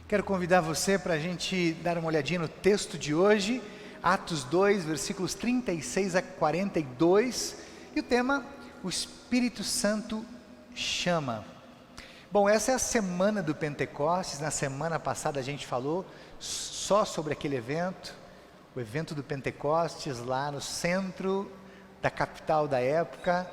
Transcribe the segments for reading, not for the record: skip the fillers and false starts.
Quero convidar você para a gente dar uma olhadinha no texto de hoje, Atos 2, versículos 36 a 42, e o tema, o Espírito Santo chama. Bom, essa é a semana do Pentecostes. Na semana passada a gente falou só sobre aquele evento, o evento do Pentecostes, lá no centro da capital da época,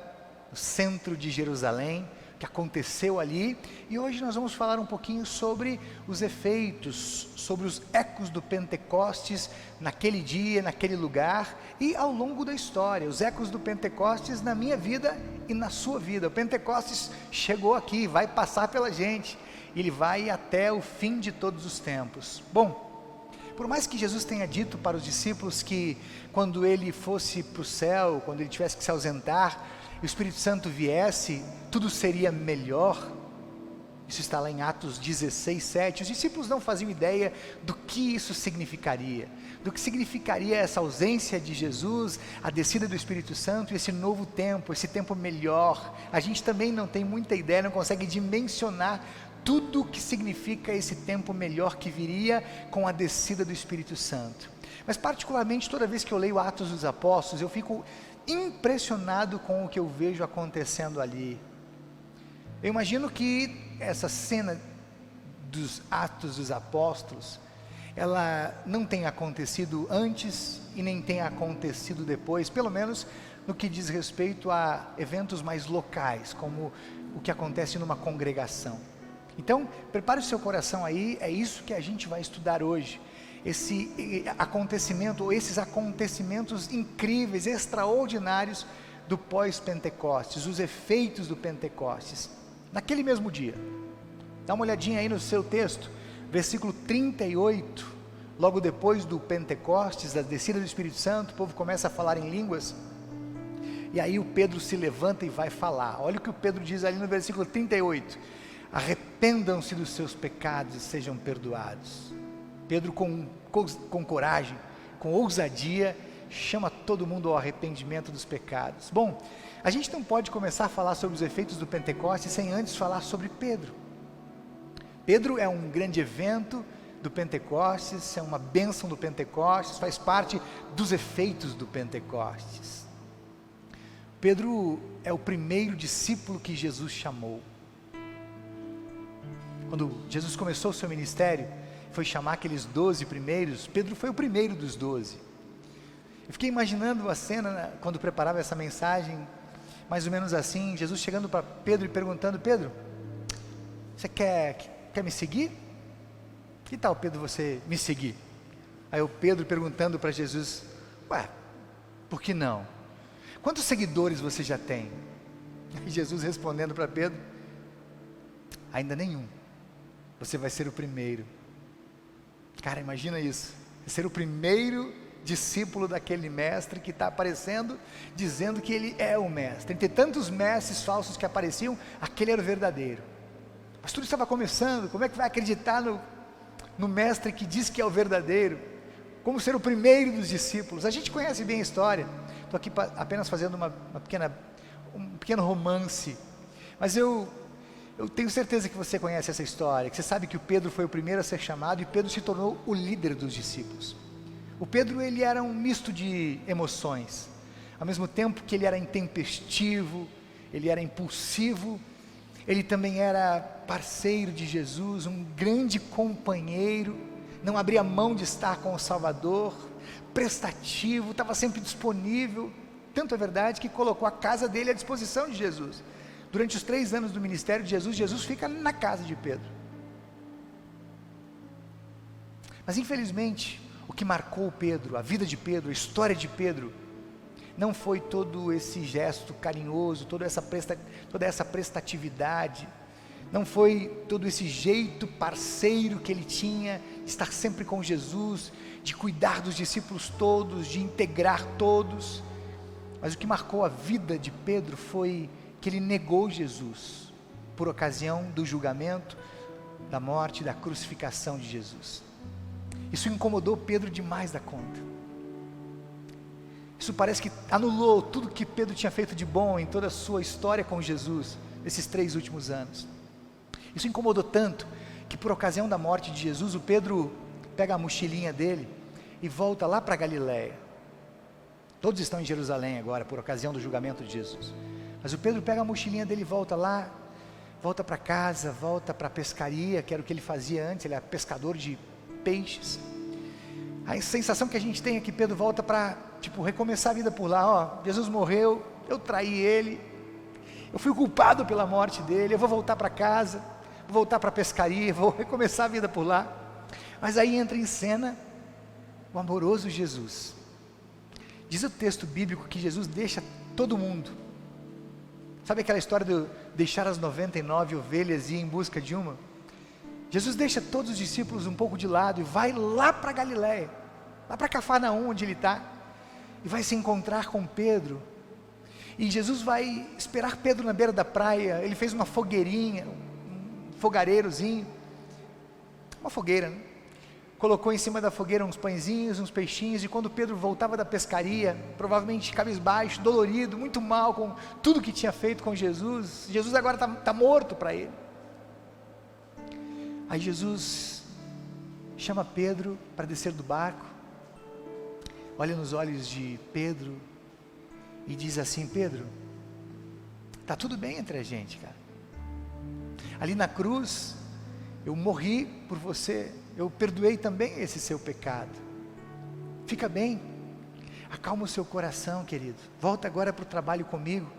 no centro de Jerusalém, que aconteceu ali, e hoje nós vamos falar um pouquinho sobre os efeitos, sobre os ecos do Pentecostes naquele dia, naquele lugar e ao longo da história, os ecos do Pentecostes na minha vida e na sua vida. O Pentecostes chegou aqui, vai passar pela gente, ele vai até o fim de todos os tempos. Bom, por mais que Jesus tenha dito para os discípulos que quando ele fosse para o céu, quando ele tivesse que se ausentar, e o Espírito Santo viesse, tudo seria melhor. Isso está lá em Atos 16, 7. Os discípulos não faziam ideia do que isso significaria, do que significaria essa ausência de Jesus, a descida do Espírito Santo e esse novo tempo, esse tempo melhor. A gente também não tem muita ideia, não consegue dimensionar tudo o que significa esse tempo melhor que viria com a descida do Espírito Santo. Mas particularmente toda vez que eu leio Atos dos Apóstolos, eu fico impressionado com o que eu vejo acontecendo ali. Eu imagino que essa cena dos Atos dos Apóstolos, ela não tenha acontecido antes e nem tenha acontecido depois, pelo menos no que diz respeito a eventos mais locais, como o que acontece numa congregação. Então, prepare o seu coração aí, é isso que a gente vai estudar hoje. Esse acontecimento, ou esses acontecimentos incríveis, extraordinários do pós-Pentecostes, os efeitos do Pentecostes, naquele mesmo dia. Dá uma olhadinha aí no seu texto, versículo 38, logo depois do Pentecostes, da descida do Espírito Santo, o povo começa a falar em línguas, e aí o Pedro se levanta e vai falar. Olha o que o Pedro diz ali no versículo 38, arrependam-se dos seus pecados e sejam perdoados. Pedro com coragem, com ousadia, chama todo mundo ao arrependimento dos pecados. Bom, a gente não pode começar a falar sobre os efeitos do Pentecostes sem antes falar sobre Pedro. Pedro é um grande evento do Pentecostes, é uma bênção do Pentecostes, faz parte dos efeitos do Pentecostes. Pedro é o primeiro discípulo que Jesus chamou. Quando Jesus começou o seu ministério, foi chamar aqueles 12 primeiros, Pedro foi o primeiro dos 12. Eu fiquei imaginando a cena, quando preparava essa mensagem, mais ou menos assim, Jesus chegando para Pedro e perguntando: Pedro, você quer me seguir? Que tal, Pedro, você me seguir? Aí o Pedro perguntando para Jesus: ué, por que não? Quantos seguidores você já tem? E Jesus respondendo para Pedro: ainda nenhum, você vai ser o primeiro. Cara, imagina isso, ser o primeiro discípulo daquele mestre que está aparecendo, dizendo que ele é o mestre. Entre tantos mestres falsos que apareciam, aquele era o verdadeiro. Mas tudo estava começando. Como é que vai acreditar no mestre que diz que é o verdadeiro? Como ser o primeiro dos discípulos? A gente conhece bem a história. Estou aqui apenas fazendo um pequeno romance, mas eu tenho certeza que você conhece essa história, que você sabe que o Pedro foi o primeiro a ser chamado, e Pedro se tornou o líder dos discípulos. O Pedro, ele era um misto de emoções, ao mesmo tempo que ele era intempestivo, ele era impulsivo, ele também era parceiro de Jesus, um grande companheiro, não abria mão de estar com o Salvador, prestativo, estava sempre disponível, tanto é verdade que colocou a casa dele à disposição de Jesus. Durante os 3 anos do ministério de Jesus, Jesus fica na casa de Pedro. Mas infelizmente, o que marcou Pedro, a vida de Pedro, a história de Pedro, não foi todo esse gesto carinhoso, toda essa prestatividade, não foi todo esse jeito parceiro que ele tinha, de estar sempre com Jesus, de cuidar dos discípulos todos, de integrar todos. Mas o que marcou a vida de Pedro foi que ele negou Jesus, por ocasião do julgamento, da morte, da crucificação de Jesus. Isso incomodou Pedro demais da conta. Isso parece que anulou tudo que Pedro tinha feito de bom em toda a sua história com Jesus, nesses 3 últimos anos. Isso incomodou tanto, que que por ocasião da morte de Jesus, o Pedro pega a mochilinha dele e volta lá para Galiléia. Todos estão em Jerusalém agora, por ocasião do julgamento de Jesus. Mas o Pedro pega a mochilinha dele e volta lá, volta para casa, volta para a pescaria, que era o que ele fazia antes, ele era pescador de peixes. A sensação que a gente tem é que Pedro volta para, recomeçar a vida por lá. Ó, Jesus morreu, eu traí ele, eu fui culpado pela morte dele, eu vou voltar para casa, vou voltar para a pescaria, vou recomeçar a vida por lá. Mas aí entra em cena o amoroso Jesus. Diz o texto bíblico que Jesus deixa todo mundo. Sabe aquela história de deixar as 99 ovelhas e ir em busca de uma? Jesus deixa todos os discípulos um pouco de lado e vai lá para Galiléia, lá para Cafarnaum, onde ele está, e vai se encontrar com Pedro. E Jesus vai esperar Pedro na beira da praia. Ele fez uma fogueirinha, um fogareirozinho, uma fogueira, né? Colocou em cima da fogueira uns pãezinhos, uns peixinhos, e quando Pedro voltava da pescaria, provavelmente cabisbaixo, dolorido, muito mal com tudo que tinha feito com Jesus, Jesus agora está morto para ele. Aí Jesus chama Pedro para descer do barco, olha nos olhos de Pedro e diz assim: Pedro, está tudo bem entre a gente, cara. Ali na cruz, eu morri por você, eu perdoei também esse seu pecado. Fica bem, acalma o seu coração, querido. Volta agora para o trabalho comigo.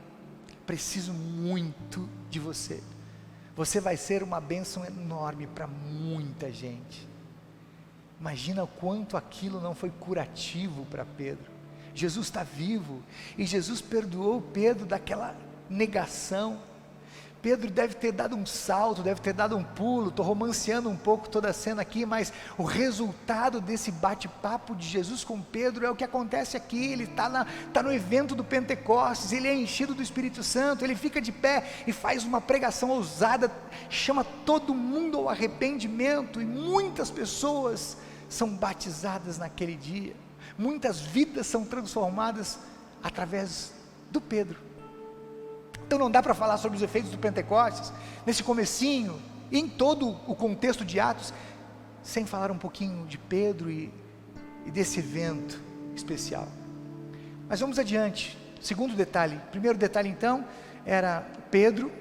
Preciso muito de você. Você vai ser uma bênção enorme para muita gente. Imagina o quanto aquilo não foi curativo para Pedro. Jesus está vivo e Jesus perdoou Pedro daquela negação. Pedro deve ter dado um salto, deve ter dado um pulo. Estou romanceando um pouco toda a cena aqui, mas o resultado desse bate-papo de Jesus com Pedro é o que acontece aqui. Ele está no evento do Pentecostes, ele é enchido do Espírito Santo, ele fica de pé e faz uma pregação ousada, chama todo mundo ao arrependimento, e muitas pessoas são batizadas naquele dia, muitas vidas são transformadas através do Pedro. Então não dá para falar sobre os efeitos do Pentecostes, nesse comecinho, e em todo o contexto de Atos, sem falar um pouquinho de Pedro e desse evento especial. Mas vamos adiante. Segundo detalhe, primeiro detalhe então, era Pedro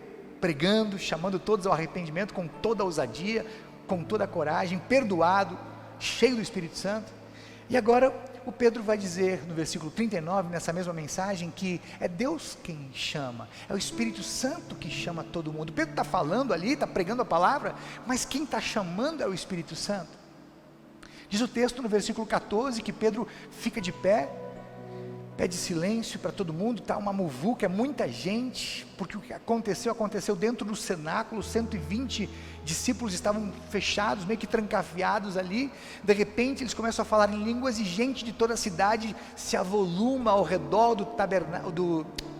pregando, chamando todos ao arrependimento, com toda a ousadia, com toda a coragem, perdoado, cheio do Espírito Santo. E agora o Pedro vai dizer no versículo 39, nessa mesma mensagem, que é Deus quem chama, é o Espírito Santo que chama todo mundo. Pedro está falando ali, está pregando a palavra, mas quem está chamando é o Espírito Santo. Diz o texto no versículo 14, que Pedro fica de pé, pede silêncio para todo mundo, está uma muvuca, é muita gente, porque o que aconteceu dentro do cenáculo. 120 discípulos estavam fechados, meio que trancafiados ali. De repente eles começam a falar em línguas e gente de toda a cidade se avoluma ao redor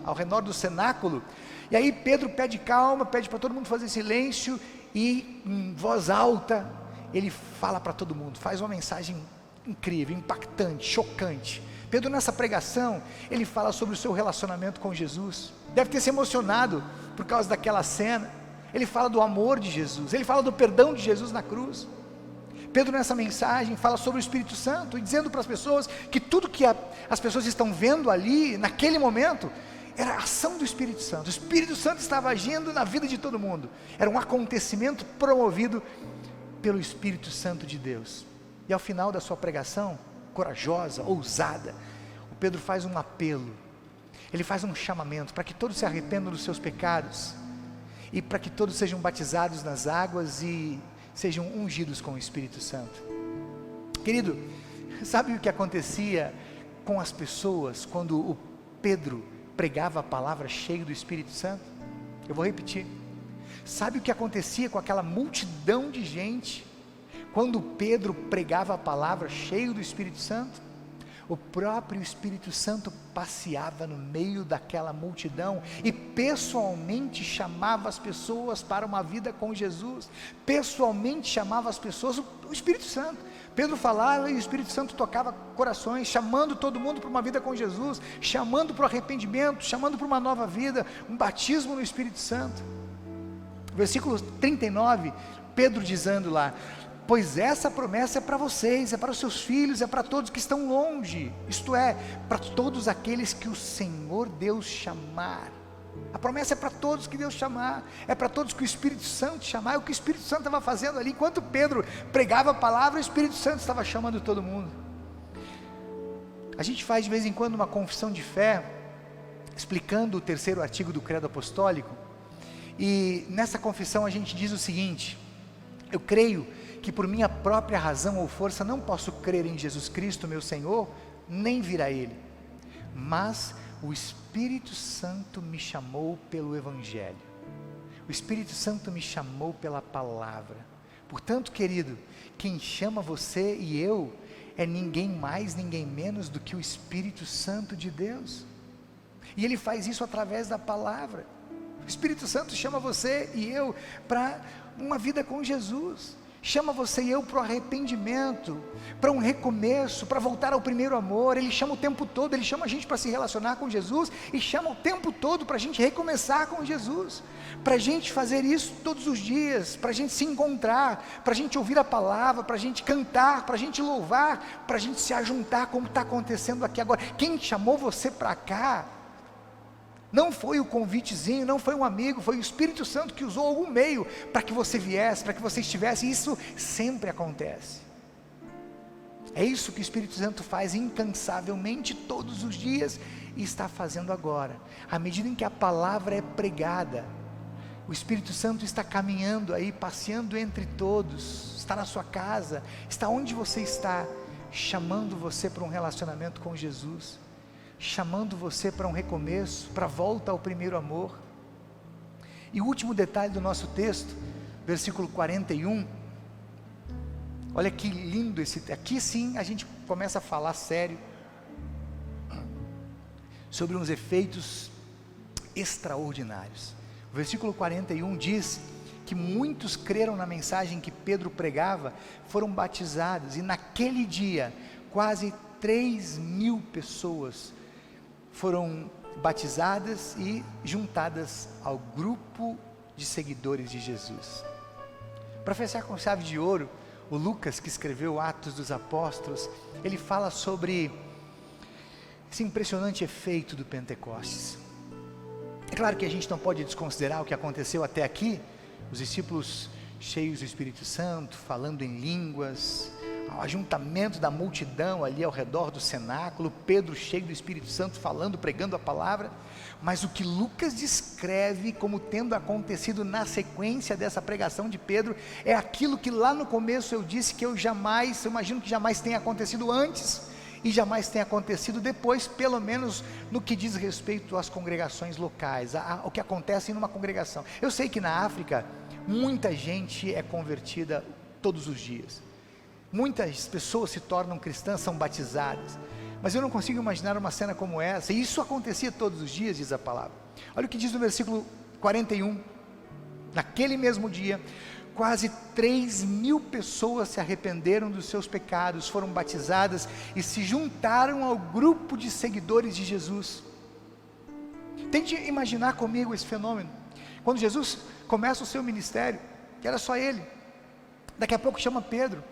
ao redor do cenáculo. E aí Pedro pede calma, pede para todo mundo fazer silêncio, e em voz alta ele fala para todo mundo, faz uma mensagem incrível, impactante, chocante. Pedro, nessa pregação, ele fala sobre o seu relacionamento com Jesus. Deve ter se emocionado por causa daquela cena. Ele fala do amor de Jesus, ele fala do perdão de Jesus na cruz. Pedro, nessa mensagem, fala sobre o Espírito Santo, e dizendo para as pessoas que tudo que as pessoas estão vendo ali, naquele momento, era a ação do Espírito Santo. O Espírito Santo estava agindo na vida de todo mundo. Era um acontecimento promovido pelo Espírito Santo de Deus. E ao final da sua pregação, corajosa, ousada, o Pedro faz um apelo, ele faz um chamamento para que todos se arrependam dos seus pecados, e para que todos sejam batizados nas águas e sejam ungidos com o Espírito Santo. Querido, sabe o que acontecia com as pessoas quando o Pedro pregava a palavra cheio do Espírito Santo? Eu vou repetir. Sabe o que acontecia com aquela multidão de gente quando Pedro pregava a palavra cheio do Espírito Santo? O próprio Espírito Santo passeava no meio daquela multidão e pessoalmente chamava as pessoas para uma vida com Jesus. Pessoalmente chamava as pessoas, o Espírito Santo. Pedro falava e o Espírito Santo tocava corações, chamando todo mundo para uma vida com Jesus, chamando para o arrependimento, chamando para uma nova vida, um batismo no Espírito Santo. Versículo 39, Pedro dizendo lá: pois essa promessa é para vocês, é para os seus filhos, é para todos que estão longe, isto é, para todos aqueles que o Senhor Deus chamar. A promessa é para todos que Deus chamar, é para todos que o Espírito Santo chamar. É o que o Espírito Santo estava fazendo ali, enquanto Pedro pregava a palavra, o Espírito Santo estava chamando todo mundo. A gente faz de vez em quando uma confissão de fé, explicando o terceiro artigo do Credo Apostólico, e nessa confissão a gente diz o seguinte: eu creio que por minha própria razão ou força não posso crer em Jesus Cristo, meu Senhor, nem vir a Ele, mas o Espírito Santo me chamou pelo Evangelho, o Espírito Santo me chamou pela palavra. Portanto, querido, quem chama você e eu é ninguém mais, ninguém menos do que o Espírito Santo de Deus, e Ele faz isso através da palavra. O Espírito Santo chama você e eu para uma vida com Jesus, chama você e eu para o arrependimento, para um recomeço, para voltar ao primeiro amor. Ele chama o tempo todo, Ele chama a gente para se relacionar com Jesus, e chama o tempo todo para a gente recomeçar com Jesus, para a gente fazer isso todos os dias, para a gente se encontrar, para a gente ouvir a palavra, para a gente cantar, para a gente louvar, para a gente se ajuntar como está acontecendo aqui agora. Quem chamou você para cá não foi o convitezinho, não foi um amigo, foi o Espírito Santo que usou algum meio para que você viesse, para que você estivesse. Isso sempre acontece. É isso que o Espírito Santo faz incansavelmente todos os dias, e está fazendo agora. À medida em que a palavra é pregada, o Espírito Santo está caminhando aí, passeando entre todos, está na sua casa, está onde você está, chamando você para um relacionamento com Jesus, chamando você para um recomeço, para a volta ao primeiro amor. E o último detalhe do nosso texto, versículo 41, olha que lindo aqui sim a gente começa a falar sério, sobre uns efeitos extraordinários. O versículo 41 diz que muitos creram na mensagem que Pedro pregava, foram batizados, e naquele dia, quase 3.000 pessoas foram batizadas e juntadas ao grupo de seguidores de Jesus. Para fechar com chave de ouro, o Lucas, que escreveu Atos dos Apóstolos, ele fala sobre esse impressionante efeito do Pentecostes. É claro que a gente não pode desconsiderar o que aconteceu até aqui, os discípulos cheios do Espírito Santo, falando em línguas, o ajuntamento da multidão ali ao redor do cenáculo, Pedro cheio do Espírito Santo falando, pregando a palavra. Mas o que Lucas descreve como tendo acontecido na sequência dessa pregação de Pedro, é aquilo que lá no começo eu disse que eu imagino que jamais tenha acontecido antes, e jamais tenha acontecido depois, pelo menos no que diz respeito às congregações locais, o que acontece numa congregação. Eu sei que na África, muita gente é convertida todos os dias, muitas pessoas se tornam cristãs, são batizadas, mas eu não consigo imaginar uma cena como essa, e isso acontecia todos os dias, diz a palavra. Olha o que diz no versículo 41, naquele mesmo dia, quase 3.000 pessoas se arrependeram dos seus pecados, foram batizadas e se juntaram ao grupo de seguidores de Jesus. Tente imaginar comigo esse fenômeno, quando Jesus começa o seu ministério, que era só ele, daqui a pouco chama Pedro,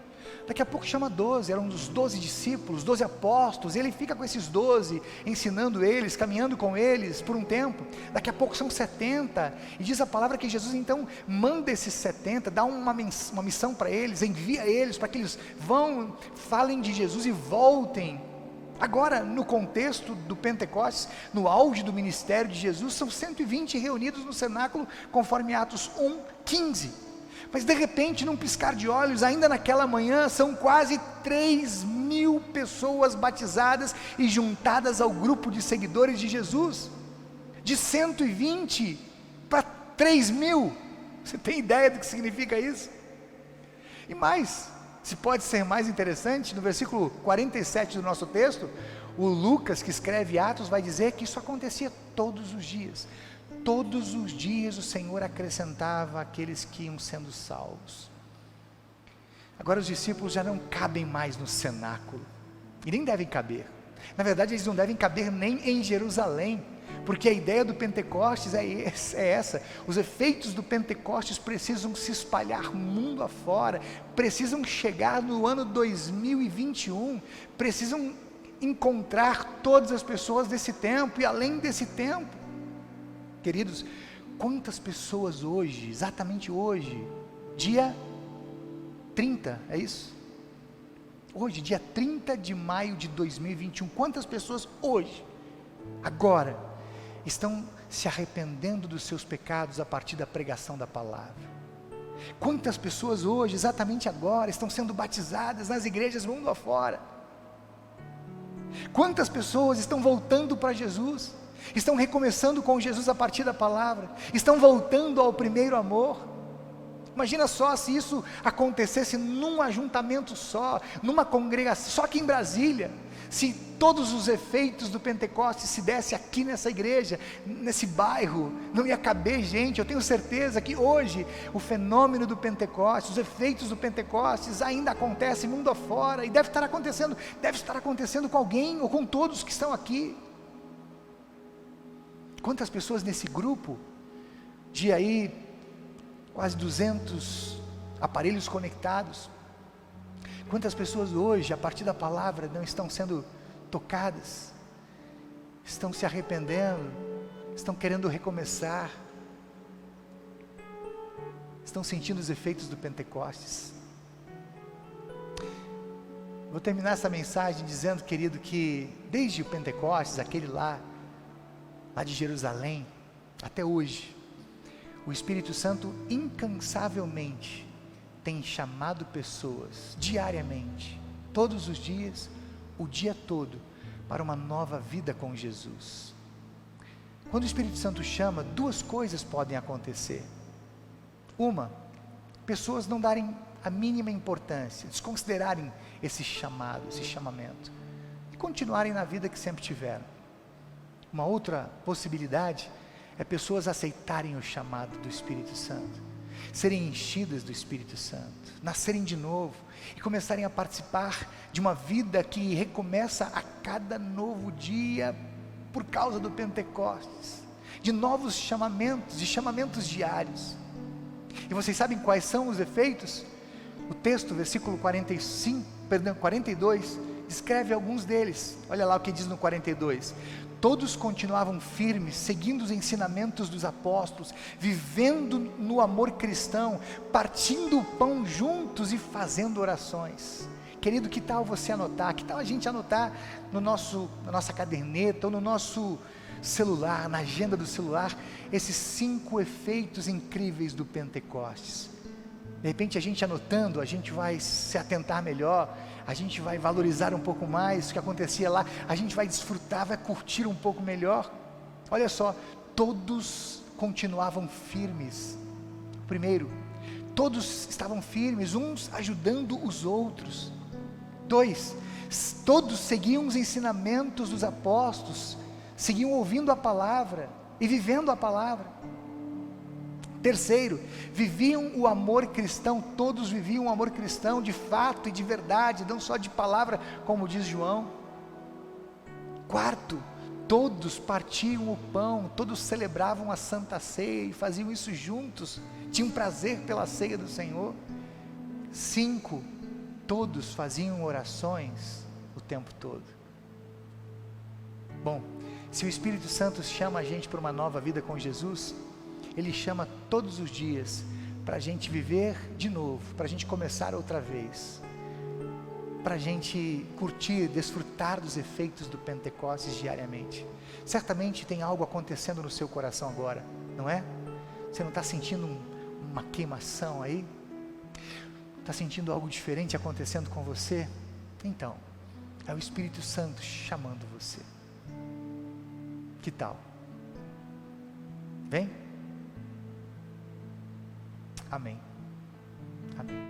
daqui a pouco chama 12, eram os 12 discípulos, 12 apóstolos, e ele fica com esses 12, ensinando eles, caminhando com eles por um tempo. Daqui a pouco são 70, e diz a palavra que Jesus então manda esses 70, dá uma missão para eles, envia eles para que eles vão, falem de Jesus e voltem. Agora, no contexto do Pentecostes, no auge do ministério de Jesus, são 120 reunidos no cenáculo, conforme Atos 1:15. Mas de repente, num piscar de olhos, ainda naquela manhã, são quase 3.000 pessoas batizadas e juntadas ao grupo de seguidores de Jesus. De 120 para 3.000, você tem ideia do que significa isso? E mais, se pode ser mais interessante, no versículo 47 do nosso texto, o Lucas, que escreve Atos, vai dizer que isso acontecia todos os dias. Todos os dias o Senhor acrescentava aqueles que iam sendo salvos. Agora os discípulos já não cabem mais no cenáculo, e nem devem caber. Na verdade, eles não devem caber nem em Jerusalém, porque a ideia do Pentecostes é essa, os efeitos do Pentecostes precisam se espalhar mundo afora, precisam chegar no ano 2021, precisam encontrar todas as pessoas desse tempo e além desse tempo. Queridos, quantas pessoas hoje, exatamente hoje, dia 30, é isso? Hoje, dia 30 de maio de 2021, quantas pessoas hoje, agora, estão se arrependendo dos seus pecados a partir da pregação da palavra? Quantas pessoas hoje, exatamente agora, estão sendo batizadas nas igrejas mundo afora? Quantas pessoas estão voltando para Jesus, estão recomeçando com Jesus a partir da palavra, estão voltando ao primeiro amor? Imagina só se isso acontecesse num ajuntamento só, numa congregação, só aqui em Brasília, se todos os efeitos do Pentecostes se desse aqui nessa igreja, nesse bairro, não ia caber gente. Eu tenho certeza que hoje o fenômeno do Pentecostes, os efeitos do Pentecostes ainda acontecem mundo afora, e deve estar acontecendo com alguém ou com todos que estão aqui. Quantas pessoas nesse grupo, de aí quase 200 aparelhos conectados, quantas pessoas hoje, a partir da palavra, não estão sendo tocadas, estão se arrependendo, estão querendo recomeçar, estão sentindo os efeitos do Pentecostes? Vou terminar essa mensagem dizendo, querido, que desde o Pentecostes, aquele lá de Jerusalém, até hoje, o Espírito Santo incansavelmente tem chamado pessoas diariamente, todos os dias, o dia todo, para uma nova vida com Jesus. Quando o Espírito Santo chama, duas coisas podem acontecer. Uma, pessoas não darem a mínima importância, desconsiderarem esse chamado, esse chamamento, e continuarem na vida que sempre tiveram. Uma outra possibilidade é pessoas aceitarem o chamado do Espírito Santo, serem enchidas do Espírito Santo, nascerem de novo e começarem a participar de uma vida que recomeça a cada novo dia por causa do Pentecostes, de novos chamamentos, de chamamentos diários. E vocês sabem quais são os efeitos? O texto, versículo 42, descreve alguns deles. Olha lá o que diz no 42. Todos continuavam firmes, seguindo os ensinamentos dos apóstolos, vivendo no amor cristão, partindo o pão juntos e fazendo orações. Querido, que tal você anotar? Que tal a gente anotar na nossa caderneta ou no nosso celular, na agenda do celular, esses 5 efeitos incríveis do Pentecostes? De repente, a gente anotando, a gente vai se atentar melhor, a gente vai valorizar um pouco mais o que acontecia lá, a gente vai desfrutar, vai curtir um pouco melhor. Olha só, todos continuavam firmes. Primeiro, todos estavam firmes, uns ajudando os outros. 2, todos seguiam os ensinamentos dos apóstolos, seguiam ouvindo a palavra e vivendo a palavra. 3, viviam o amor cristão, todos viviam o amor cristão de fato e de verdade, não só de palavra, como diz João. 4, todos partiam o pão, todos celebravam a Santa Ceia e faziam isso juntos, tinham prazer pela ceia do Senhor. 5, todos faziam orações o tempo todo. Bom, se o Espírito Santo chama a gente para uma nova vida com Jesus, Ele chama todos os dias para a gente viver de novo, para a gente começar outra vez, para a gente curtir, desfrutar dos efeitos do Pentecostes diariamente. Certamente tem algo acontecendo no seu coração agora, não é? Você não está sentindo uma queimação aí? Está sentindo algo diferente acontecendo com você? Então, é o Espírito Santo chamando você. Que tal? Vem? Amém. Amém.